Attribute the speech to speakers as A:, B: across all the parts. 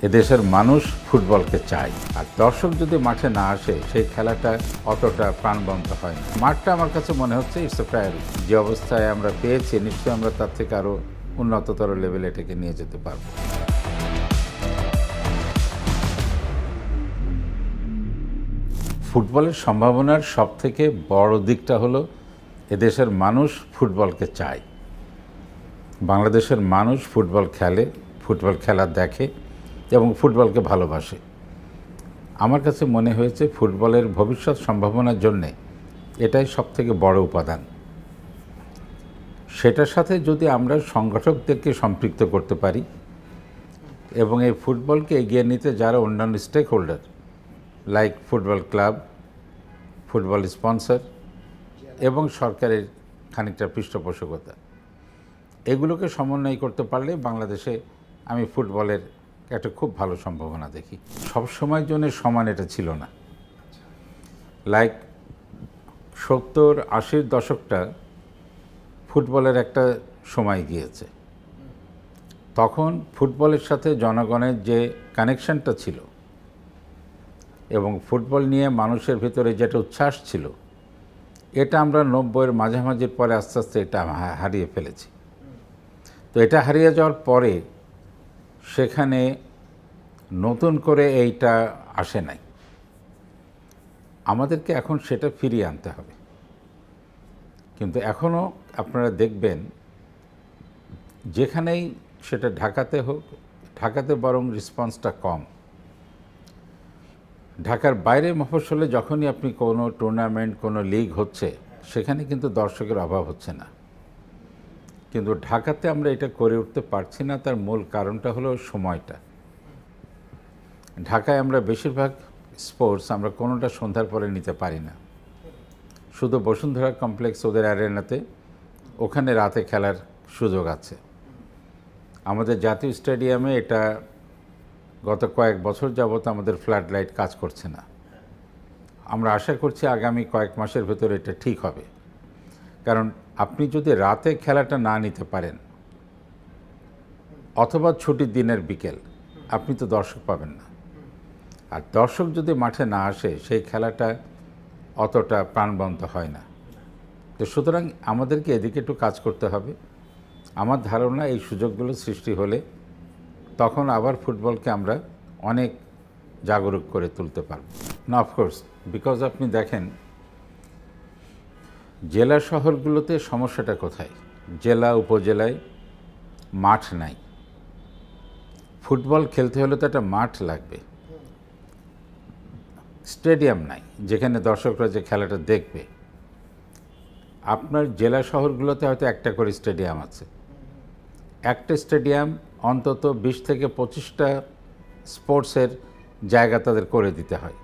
A: এদেশের মানুষ ফুটবলকে চায়, আর দর্শক যদি মাঠে না আসে সেই খেলাটা অতটা প্রাণবন্ত হয় না। মাঠটা আমার কাছে মনে হচ্ছে ইটস এ প্রায়োরিটি। যে অবস্থায় আমরা পেয়েছি নিশ্চয়ই আমরা তার থেকে আরও উন্নততর লেভেলে এটাকে নিয়ে যেতে পারব। ফুটবলের সম্ভাবনার সবথেকে বড় দিকটা হলো এদেশের মানুষ ফুটবলকে চায়। বাংলাদেশের মানুষ ফুটবল খেলে, ফুটবল খেলা দেখে এবং ফুটবলকে ভালোবাসে। আমার কাছে মনে হয়েছে ফুটবলের ভবিষ্যৎ সম্ভাবনার জন্যে এটাই সবথেকে বড় উপাদান। সেটার সাথে যদি আমরা সংগঠকদেরকে সম্পৃক্ত করতে পারি এবং এই ফুটবলকে এগিয়ে নিতে যারা অন্যান্য stakeholder like football club, football sponsor এবং সরকারের খানিকটা পৃষ্ঠপোষকতা, এগুলোকে সমন্বয় করতে পারলে বাংলাদেশে আমি ফুটবলের একটা খুব ভালো সম্ভাবনা দেখি। সব সময়ের জন্য সমান এটা ছিল না। লাইক 70-80 দশকটা ফুটবলের একটা সময় গিয়েছে। তখন ফুটবলের সাথে জনগণের যে কানেকশনটা ছিল এবং ফুটবল নিয়ে মানুষের ভিতরে যেটা উচ্ছ্বাস ছিল, এটা আমরা 90-এর মাঝামাঝির পরে আস্তে আস্তে এটা হারিয়ে ফেলেছি। তো এটা হারিয়ে যাওয়ার পরে সেখানে নতুন করে এইটা আসে নাই। আমাদেরকে এখন সেটা ফিরিয়ে আনতে হবে। কিন্তু এখনও আপনারা দেখবেন যেখানেই সেটা ঢাকাতে হোক, ঢাকাতে বরং রেসপন্সটা কম। ঢাকার বাইরে মফস্বলে যখনই আপনি কোনো টুর্নামেন্ট, কোনো লিগ হচ্ছে, সেখানে কিন্তু দর্শকের অভাব হচ্ছে না। কিন্তু ঢাকাতে আমরা এটা করে উঠতে পারছি না, তার মূল কারণটা হলো সময়টা। ঢাকায় আমরা বেশিরভাগ স্পোর্টস আমরা কোনোটা সন্ধ্যার পরে নিতে পারি না। শুধু বসুন্ধরা কমপ্লেক্স ওদের অ্যারেনাতে, ওখানে রাতে খেলার সুযোগ আছে। আমাদের জাতীয় স্টেডিয়ামে এটা গত কয়েক বছর যাবত আমাদের ফ্লাড লাইট কাজ করছে না। আমরা আশা করছি আগামী কয়েক মাসের ভেতরে এটা ঠিক হবে। কারণ আপনি যদি রাতে খেলাটা না নিতে পারেন অথবা ছুটির দিনের বিকেল, আপনি তো দর্শক পাবেন না। আর দর্শক যদি মাঠে না আসে সেই খেলাটা অতটা প্রাণবন্ত হয় না। তো সুতরাং আমাদেরকে এদিকে একটু কাজ করতে হবে। আমার ধারণা এই সুযোগগুলো সৃষ্টি হলে তখন আবার ফুটবলকে আমরা অনেক জাগরুক করে তুলতে পারব না। অফকোর্স, বিকজ আপনি দেখেন জেলা শহরগুলোতে সমস্যাটা কোথায়? জেলা উপজেলায় মাঠ নাই। ফুটবল খেলতে হলে তো একটা মাঠ লাগবে, স্টেডিয়াম নাই যেখানে দর্শকরা যে খেলাটা দেখবে। আপনার জেলা শহরগুলোতে হয়তো একটা করে স্টেডিয়াম আছে। একটা স্টেডিয়াম অন্তত 20 থেকে 25টা স্পোর্টসের জায়গা তাদের করে দিতে হয়।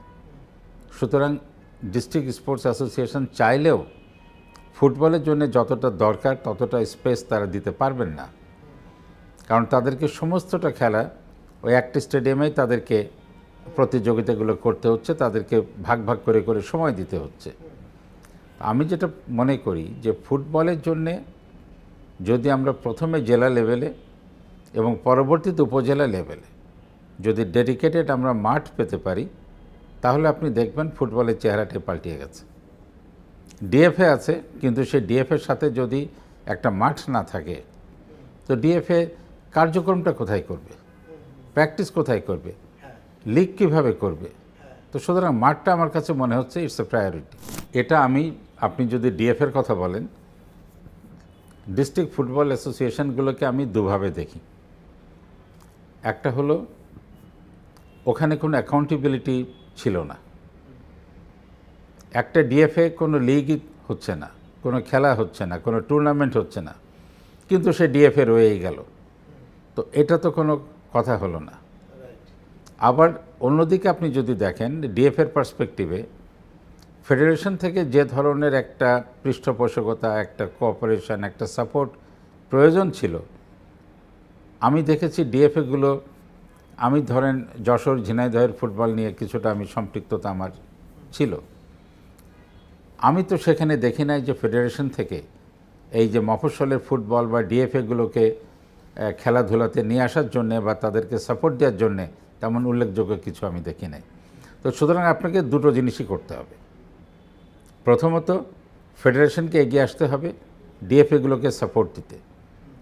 A: সুতরাং ডিস্ট্রিক্ট স্পোর্টস অ্যাসোসিয়েশন চাইলেও ফুটবলের জন্য যতটা দরকার ততটা স্পেস তারা দিতে পারবেন না। কারণ তাদেরকে সমস্তটা খেলা ওই একটা স্টেডিয়ামেই তাদেরকে প্রতিযোগিতাগুলো করতে হচ্ছে, তাদেরকে ভাগ ভাগ করে করে সময় দিতে হচ্ছে। আমি যেটা মনে করি যে ফুটবলের জন্যে যদি আমরা প্রথমে জেলা লেভেলে এবং পরবর্তীতে উপজেলা লেভেলে যদি ডেডিকেটেড আমরা মাঠ পেতে পারি, তাহলে আপনি দেখবেন ফুটবলের চেহারাটা পাল্টিয়ে গেছে। ডিএফএ আছে, কিন্তু সেই ডিএফএর সাথে যদি একটা মাঠ না থাকে তো ডিএফএ কার্যক্রমটা কোথায় করবে, প্র্যাকটিস কোথায় করবে, লিগ কীভাবে করবে? তো সুতরাং মাঠটা আমার কাছে মনে হচ্ছে ইটস এ প্রায়োরিটি। এটা আপনি যদি ডিএফএর কথা বলেন, ডিস্ট্রিক্ট ফুটবল অ্যাসোসিয়েশনগুলোকে আমি দুভাবে দেখি। একটা হলো ওখানে কোনো অ্যাকাউন্টেবিলিটি ছিল না। একটা ডিএফএ কোনো লিগই হচ্ছে না, কোনো খেলা হচ্ছে না, কোনো টুর্নামেন্ট হচ্ছে না, কিন্তু সে ডিএফএ রয়েই গেল। তো এটা তো কোনো কথা হলো না। আবার অন্যদিকে আপনি যদি দেখেন ডিএফএর পার্সপেক্টিভে ফেডারেশন থেকে যে ধরনের একটা পৃষ্ঠপোষকতা, একটা কোঅপারেশন, একটা সাপোর্ট প্রয়োজন ছিল, আমি দেখেছি ডিএফএগুলো, আমি ধরেন যশোর ঝিনাইদহের ফুটবল নিয়ে কিছুটা আমি সম্পৃক্ততা আমার ছিল, আমি তো সেখানে দেখি নাই যে ফেডারেশন থেকে এই যে মফস্বলের ফুটবল বা ডিএফএগুলোকে খেলাধুলাতে নিয়ে আসার জন্যে বা তাদেরকে সাপোর্ট দেওয়ার জন্যে তেমন উল্লেখযোগ্য কিছু আমি দেখি নাই। তো সুতরাং আপনাকে দুটো জিনিসই করতে হবে। প্রথমত ফেডারেশনকে এগিয়ে আসতে হবে ডিএফএগুলোকে সাপোর্ট দিতে,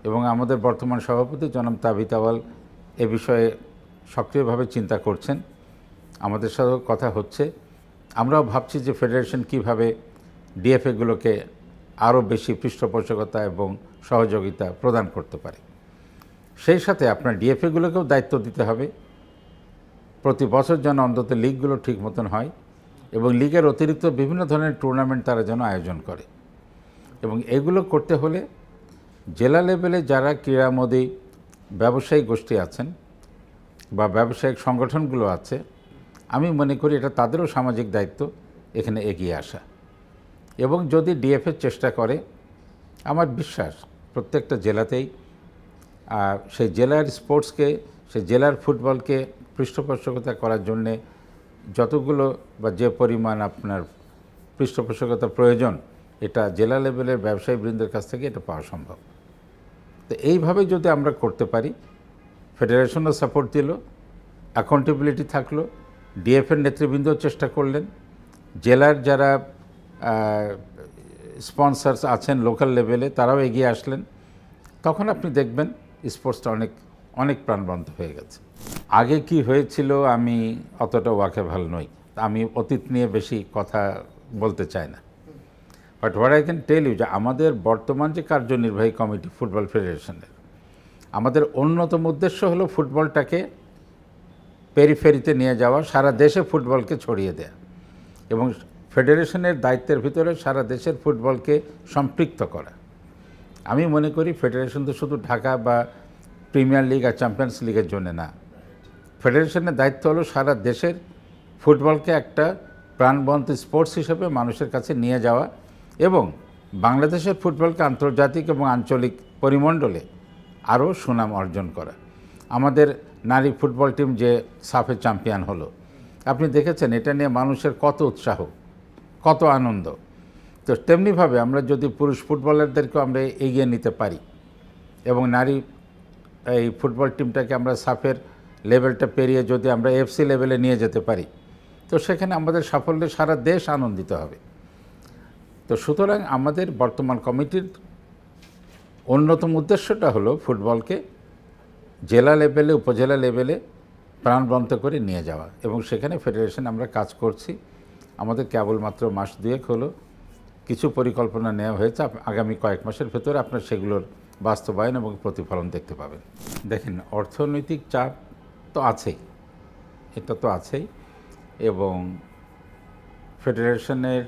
A: এবং আমাদের বর্তমান সভাপতি জনাব তাবিত আওয়াল এ বিষয়ে সক্রিয়ভাবে চিন্তা করছেন, আমাদের সাথেও কথা হচ্ছে। আমরাও ভাবছি যে ফেডারেশন কীভাবে ডিএফএগুলোকে আরও বেশি পৃষ্ঠপোষকতা এবং সহযোগিতা প্রদান করতে পারে। সেই সাথে আপনার ডিএফএগুলোকেও দায়িত্ব দিতে হবে প্রতি বছর যেন অন্তত লিগগুলো ঠিক মতন হয়, এবং লিগের অতিরিক্ত বিভিন্ন ধরনের টুর্নামেন্ট তারা যেন আয়োজন করে। এবং এগুলো করতে হলে জেলা লেভেলে যারা ক্রীড়ামোদী ব্যবসায়ী গোষ্ঠী আছেন বা ব্যবসায়িক সংগঠনগুলো আছে, আমি মনে করি এটা তাদেরও সামাজিক দায়িত্ব এখানে এগিয়ে আসা। এবং যদি ডিএফএ চেষ্টা করে, আমার বিশ্বাস প্রত্যেকটা জেলাতেই সেই জেলার স্পোর্টসকে, সেই জেলার ফুটবলকে পৃষ্ঠপোষকতা করার জন্যে যতগুলো বা যে পরিমাণ আপনার পৃষ্ঠপোষকতা প্রয়োজন, এটা জেলা লেভেলের ব্যবসায়ীবৃন্দের কাছ থেকে এটা পাওয়া সম্ভব। তো এইভাবে যদি আমরা করতে পারি, ফেডারেশনও সাপোর্ট দিল, অ্যাকাউন্টেবিলিটি থাকলো, ডিএফএর নেতৃবৃন্দও চেষ্টা করলেন, জেলার যারা স্পন্সর্স আছেন লোকাল লেভেলে তারাও এগিয়ে আসলেন, তখন আপনি দেখবেন স্পোর্টসটা অনেক অনেক প্রাণবন্ত হয়ে গেছে। আগে কি হয়েছিল আমি অতটা ওয়াকিবহাল নই, আমি অতীত নিয়ে বেশি কথা বলতে চাই না। But what I can tell you, যে আমাদের বর্তমান যে কার্যনির্বাহী কমিটি ফুটবল ফেডারেশনের, আমাদের অন্যতম উদ্দেশ্য হলো ফুটবলটাকে পেরিফেরিতে নিয়ে যাওয়া, সারা দেশে ফুটবলকে ছড়িয়ে দেয়া, এবং ফেডারেশনের দায়িত্বের ভিতরে সারা দেশের ফুটবলকে সম্পৃক্ত করা। আমি মনে করি ফেডারেশন তো শুধু ঢাকা বা প্রিমিয়ার লিগ আর চ্যাম্পিয়ন্স লিগের জন্য না, ফেডারেশনের দায়িত্ব হলো সারা দেশের ফুটবলকে একটা প্রাণবন্ত স্পোর্টস হিসেবে মানুষের কাছে নিয়ে যাওয়া, এবং বাংলাদেশের ফুটবলকে আন্তর্জাতিক এবং আঞ্চলিক পরিমণ্ডলে আরও সুনাম অর্জন করা। আমাদের নারী ফুটবল টিম যে সাফে চ্যাম্পিয়ন হলো, আপনি দেখেছেন এটা নিয়ে মানুষের কত উৎসাহ, কত আনন্দ। তো তেমনিভাবে আমরা যদি পুরুষ ফুটবলারদেরকেও আমরা এগিয়ে নিতে পারি এবং নারী এই ফুটবল টিমটাকে আমরা সাফের লেভেলটা পেরিয়ে যদি আমরা এফসি লেভেলে নিয়ে যেতে পারি, তো সেখানে আমাদের সাফল্যে সারা দেশ আনন্দিত হবে। তো সুতরাং আমাদের বর্তমান কমিটির অন্যতম উদ্দেশ্যটা হলো ফুটবলকে জেলা লেভেলে, উপজেলা লেভেলে প্রাণবন্ত করে নিয়ে যাওয়া, এবং সেখানে ফেডারেশন আমরা কাজ করছি। আমাদের কেবলমাত্র মাস দুয়েক হলো কিছু পরিকল্পনা নেওয়া হয়েছে, আগামী কয়েক মাসের ভেতরে আপনার সেগুলোর বাস্তবায়ন এবং প্রতিফলন দেখতে পাবেন। দেখেন, অর্থনৈতিক চাপ তো আছেই, এটা তো আছেই, এবং ফেডারেশনের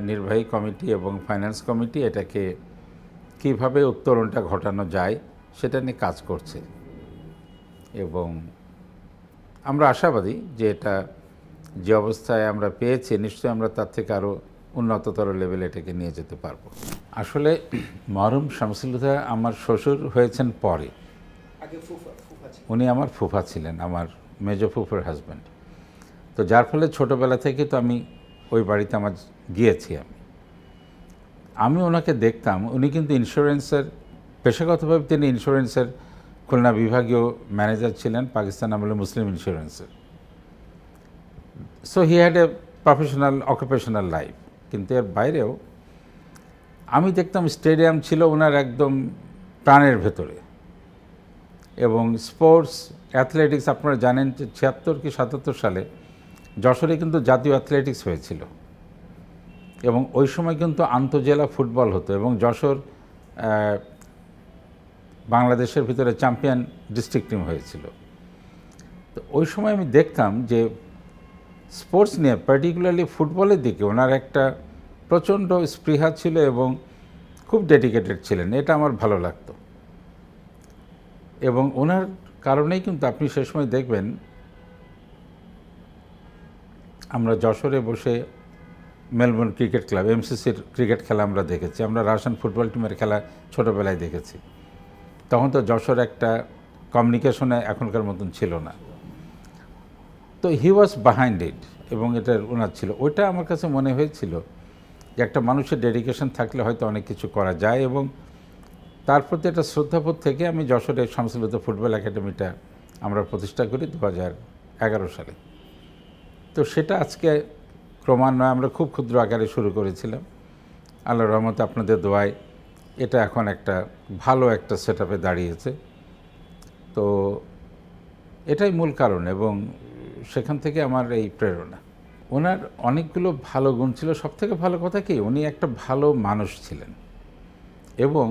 A: নির্বাহী কমিটি এবং ফাইন্যান্স কমিটি এটাকে কিভাবে উত্তরণটা ঘটানো যায় সেটা নিয়ে কাজ করছে, এবং আমরা আশাবাদী যে এটা যে অবস্থায় আমরা পেয়েছি, নিশ্চয়ই আমরা তার থেকে আরও উন্নততর লেভেলে এটাকে নিয়ে যেতে পারবো। আসলে মরহুম শামসুল হুদা আমার শ্বশুর হয়েছেন পরে, উনি আমার ফুফা ছিলেন, আমার মেজো ফুফার হাজব্যান্ড। তো যার ফলে ছোটোবেলা থেকে তো আমি ওই বাড়িতে আমার গিয়েছি। আমি ওনাকে দেখতাম, উনি কিন্তু ইন্স্যুরেন্সের, পেশাগতভাবে তিনি ইন্স্যুরেন্সের খুলনা বিভাগীয় ম্যানেজার ছিলেন, পাকিস্তান আমলে মুসলিম ইন্স্যুরেন্সের। So he had a professional occupational life. কিন্তু এর বাইরেও আমি দেখতাম স্টেডিয়াম ছিল ওনার একদম প্রাণের ভেতরে, এবং স্পোর্টস অ্যাথলেটিক্স আপনারা জানেন যে 76 কি 77 সালে যশোরে কিন্তু জাতীয় অ্যাথলেটিক্স হয়েছিল, এবং ওই সময় কিন্তু আন্তঃজেলা ফুটবল হতো, এবং যশোর বাংলাদেশের ভিতরে চ্যাম্পিয়ন ডিস্ট্রিক্ট টিম হয়েছিল। তো ওই সময় আমি দেখতাম যে স্পোর্টস নিয়ে, পার্টিকুলারলি ফুটবলের দিকে ওনার একটা প্রচণ্ড স্পৃহা ছিল এবং খুব ডেডিকেটেড ছিলেন, এটা আমার ভালো লাগতো। এবং ওনার কারণেই কিন্তু আপনি সে সময় দেখবেন আমরা যশোরে বসে মেলবোর্ন ক্রিকেট ক্লাব, এমসিসির ক্রিকেট খেলা আমরা দেখেছি, আমরা রাশিয়ান ফুটবল টিমের খেলা ছোটোবেলায় দেখেছি। তখন তো যশোর একটা কমিউনিকেশনে এখনকার মতন ছিল না। তো হি ওয়াজ বিহাইন্ড ইট, এবং এটা ওনার ছিল। ওইটা আমার কাছে মনে হয়েছিল যে একটা মানুষের ডেডিকেশন থাকলে হয়তো অনেক কিছু করা যায়, এবং তার প্রতি একটা শ্রদ্ধাবোধ থেকে আমি যশোরের শামসুল হুদা ফুটবল একাডেমিটা আমরা প্রতিষ্ঠা করি সালে। তো সেটা আজকে ক্রমান্বয়ে আমরা খুব ক্ষুদ্র আকারে শুরু করেছিলাম। আল্লাহর রহমতে আপনাদের দোয়ায় এটা এখন একটা ভালো একটা সেটআপে দাঁড়িয়েছে। তো এটাই মূল কারণ এবং সেখান থেকে আমার এই প্রেরণা। ওনার অনেকগুলো ভালো গুণ ছিল। সবথেকে ভালো কথা কি, উনি একটা ভালো মানুষ ছিলেন এবং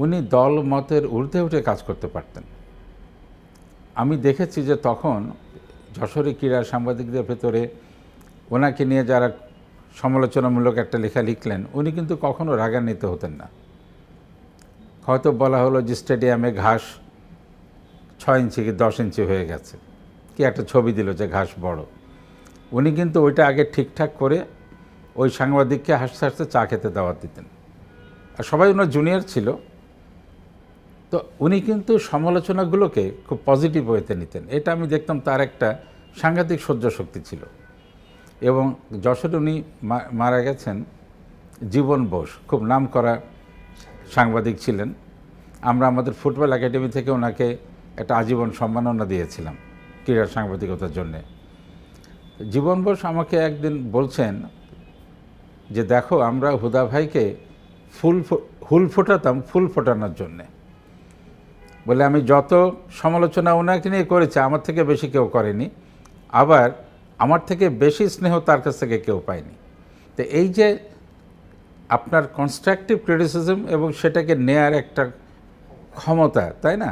A: উনি দল মতের ঊর্ধ্বে উঠে কাজ করতে পারতেন। আমি দেখেছি যে তখন যশোরে ক্রীড়া সাংবাদিকদের ভেতরে ওনাকে নিয়ে যারা সমালোচনামূলক একটা লেখা লিখলেন, উনি কিন্তু কখনো রাগান্বিত হতেন না। হয়তো বলা হলো যে স্টেডিয়ামে ঘাস 6 ইঞ্চি কি 10 ইঞ্চি হয়ে গেছে, কি একটা ছবি দিল যে ঘাস বড়, উনি কিন্তু ওইটা আগে ঠিকঠাক করে ওই সাংবাদিককে হাসতে হাসতে চা খেতে দাওয়াত দিতেন। আর সবাই ওনার জুনিয়র ছিল, তো উনি কিন্তু সমালোচনাগুলোকে খুব পজিটিভ ওয়েতে নিতেন। এটা আমি দেখতাম তার একটা সাংঘাতিক সহ্য শক্তি ছিল। এবং যশোরে উনি মারা গেছেন, জীবন বোস খুব নামকরা সাংবাদিক ছিলেন। আমরা আমাদের ফুটবল একাডেমি থেকে ওনাকে একটা আজীবন সম্মাননা দিয়েছিলাম ক্রীড়া সাংবাদিকতার জন্যে। জীবন বোস আমাকে একদিন বলছেন যে দেখো, আমরা হুদা ভাইকে হুল ফোটাতাম ফুল ফোটানোর জন্যে। বলে আমি যত সমালোচনা ওনাকে নিয়ে করেছি, আমার থেকে বেশি কেউ করেনি, আবার আমার থেকে বেশি স্নেহ তার কাছ থেকে কেউ পায়নি। তো এই যে আপনার কনস্ট্রাকটিভ ক্রিটিসিজম এবং সেটাকে নেয়ার একটা ক্ষমতা, তাই না,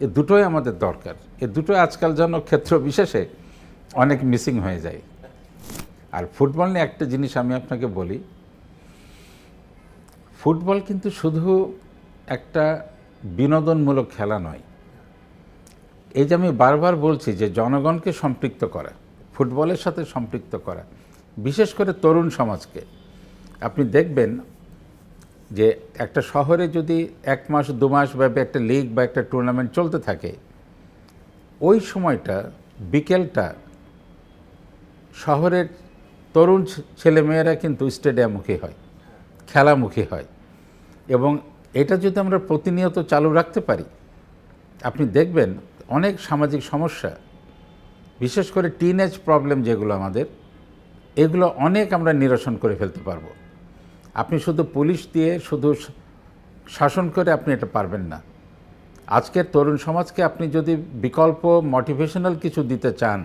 A: এ দুটোই আমাদের দরকার। এ দুটোই আজকাল যেন ক্ষেত্র বিশেষে অনেক মিসিং হয়ে যায়। আর ফুটবল নিয়ে একটা জিনিস আমি আপনাকে বলি, ফুটবল কিন্তু শুধু একটা বিনোদনমূলক খেলা নয়। এই যে আমি বারবার বলছি যে জনগণকে সম্পৃক্ত করা, ফুটবলের সাথে সম্পৃক্ত করা, বিশেষ করে তরুণ সমাজকে। আপনি দেখবেন যে একটা শহরে যদি 1 মাস 2 মাস ব্যাপী একটা লিগ বা একটা টুর্নামেন্ট চলতে থাকে, ওই সময়টা বিকেলটা শহরের তরুণ ছেলেমেয়েরা কিন্তু স্টেডিয়ামমুখী হয়, খেলামুখী হয়। এবং এটা যদি আমরা প্রতিনিয়ত চালু রাখতে পারি, আপনি দেখবেন অনেক সামাজিক সমস্যা, বিশেষ করে টিনেজ প্রবলেম যেগুলো আমাদের, এগুলো অনেক আমরা নিরসন করে ফেলতে পারবো। আপনি শুধু পুলিশ দিয়ে শুধু শাসন করে আপনি এটা পারবেন না। আজকের তরুণ সমাজকে আপনি যদি বিকল্প মোটিভেশনাল কিছু দিতে চান,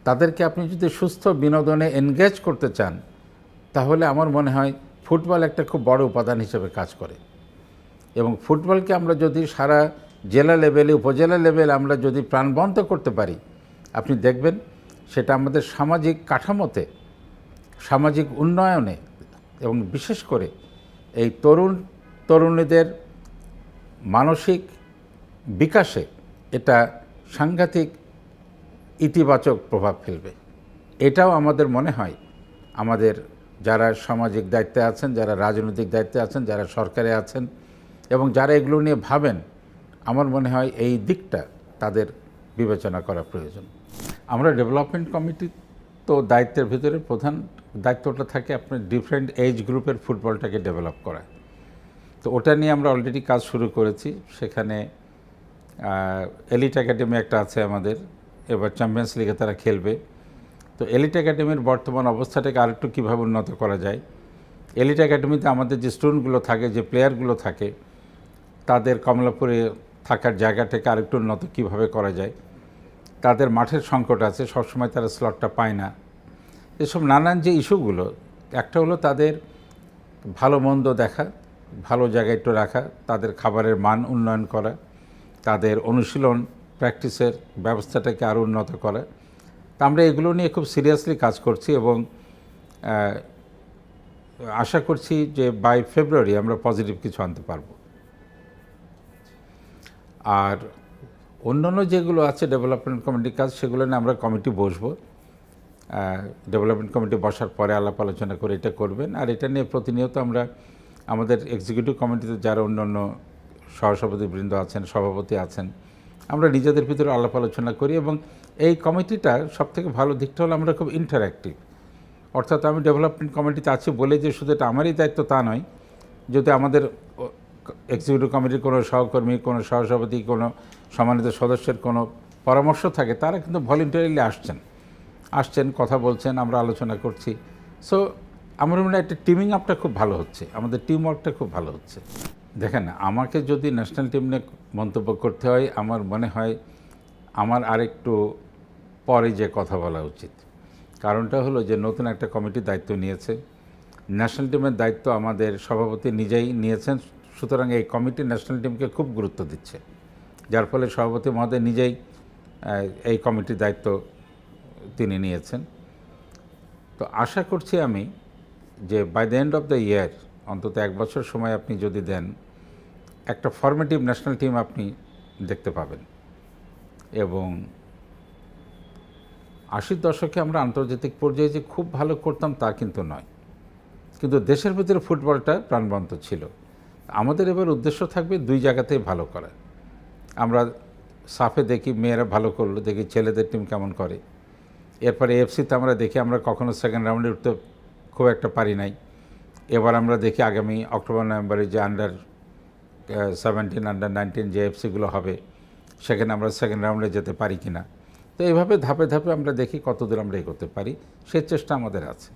A: তাদেরকে আপনি যদি সুস্থ বিনোদনে এনগেজ করতে চান, তাহলে আমার মনে হয় ফুটবল একটা খুব বড় উপাদান হিসেবে কাজ করে। এবং ফুটবলকে আমরা যদি সারা জেলা লেভেলে, উপজেলা লেভেলে আমরা যদি প্রাণবন্ত করতে পারি, আপনি দেখবেন সেটা আমাদের সামাজিক কাঠামোতে, সামাজিক উন্নয়নে এবং বিশেষ করে এই তরুণীদের মানসিক বিকাশে এটা সাংঘাতিক ইতিবাচক প্রভাব ফেলবে। এটাও আমাদের মনে হয় আমাদের যারা সামাজিক দায়িত্বে আছেন, যারা রাজনৈতিক দায়িত্বে আছেন, যারা সরকারে আছেন এবং যারা এগুলো নিয়ে ভাবেন, আমার মনে হয় এই দিকটা তাদের বিবেচনা করা প্রয়োজন। আমরা ডেভেলপমেন্ট কমিটি তো দায়িত্বের ভিতরে প্রধান দায়িত্বটা থাকে আপনার ডিফারেন্ট এজ গ্রুপের ফুটবলটাকে ডেভেলপ করা। তো ওটা নিয়ে আমরা অলরেডি কাজ শুরু করেছি। সেখানে এলিট একাডেমি একটা আছে আমাদের, এবার চ্যাম্পিয়ন্স লিগে তারা খেলবে। তো এলিট একাডেমির বর্তমান অবস্থাটাকে আরেকটু কীভাবে উন্নত করা যায়, এলিট একাডেমিতে আমাদের যে স্টুডেন্টগুলো থাকে, যে প্লেয়ারগুলো থাকে, তাদের কমলাপুরে থাকার জায়গাটাকে আরেকটু উন্নত কীভাবে করা যায়। তাদের মাঠের সংকট আছে, সবসময় তারা স্লটটা পায় না। এসব নানান যে ইস্যুগুলো, একটা হলো তাদের ভালো মন্দ দেখা, ভালো জায়গায় একটু রাখা, তাদের খাবারের মান উন্নয়ন করা, তাদের অনুশীলন প্র্যাকটিসের ব্যবস্থাটাকে আরও উন্নত করা। তা আমরা এগুলো নিয়ে খুব সিরিয়াসলি কাজ করছি এবং আশা করছি যে বাই ফেব্রুয়ারি আমরা পজিটিভ কিছু আনতে পারবো। আর অন্যান্য যেগুলো আছে ডেভেলপমেন্ট কমিটির কাজ, সেগুলো নিয়ে আমরা কমিটি বসবো। ডেভেলপমেন্ট কমিটি বসার পরে আলাপ আলোচনা করে এটা করবেন। আর এটা নিয়ে প্রতিনিয়ত আমরা আমাদের এক্সিকিউটিভ কমিটিতে যারা অন্যান্য সহসভাপতিবৃন্দ আছেন, সভাপতি আছেন, আমরা নিজেদের ভিতরে আলাপ আলোচনা করি। এবং এই কমিটিটা সবথেকে ভালো দিকটা হলো আমরা খুব ইন্টারঅ্যাক্টিভ। অর্থাৎ আমি ডেভেলপমেন্ট কমিটিতে আছি বলে যে শুধু এটা আমারই দায়িত্ব তা নয়। যদি আমাদের এক্সিকিউটিভ কমিটির কোনো সহকর্মী, কোনো সহসভাপতি, কোনো সম্মানিত সদস্যের কোনো পরামর্শ থাকে তারা কিন্তু ভলেন্টারিলি আসছেন কথা বলছেন, আমরা আলোচনা করছি। সো আমার মনে হয় একটা টিমিং আপটা খুব ভালো হচ্ছে, আমাদের টিম ওয়ার্কটা খুব ভালো হচ্ছে। দেখেন, আমাকে যদি ন্যাশনাল টিম নিয়ে মন্তব্য করতে হয়, আমার মনে হয় আমার আরেকটু পরে যে কথা বলা উচিত। কারণটা হলো যে নতুন একটা কমিটি দায়িত্ব নিয়েছে, ন্যাশনাল টিমের দায়িত্ব আমাদের সভাপতি নিজেই নিয়েছেন, সুতরাং এই কমিটি ন্যাশনাল টিমকে খুব গুরুত্ব দিচ্ছে, যার ফলে সভাপতি মহোদয় নিজেই এই কমিটির দায়িত্ব তিনি নিয়েছেন। তো আশা করছি আমি যে by the end of the year, অন্তত 1 বছর সময় আপনি যদি দেন, একটা ফরমেটিভ ন্যাশনাল টিম আপনি দেখতে পাবেন। এবং 80-র দশকে আমরা আন্তর্জাতিক পর্যায়ে যে খুব ভালো করতাম তা কিন্তু নয়, কিন্তু দেশের ভিতরে ফুটবলটা প্রাণবন্ত ছিল। আমাদের এবার উদ্দেশ্য থাকবে 2 জায়গাতেই ভালো করা। আমরা সাফে দেখি মেয়েরা ভালো করলো, দেখি ছেলেদের টিম কেমন করে। এরপরে এএফসিতে আমরা দেখি আমরা কখনো সেকেন্ড রাউন্ডে উঠতে খুব একটা পারি নাই। এবার আমরা দেখি আগামী অক্টোবর নভেম্বরে যে আন্ডার 17, আন্ডার 19 যে এএফসিগুলো হবে, সেখানে আমরা সেকেন্ড রাউন্ডে যেতে পারি কিনা। তো এইভাবে ধাপে ধাপে আমরা দেখি কতদূর আমরা এগোতে পারি, সেই চেষ্টা আমাদের আছে।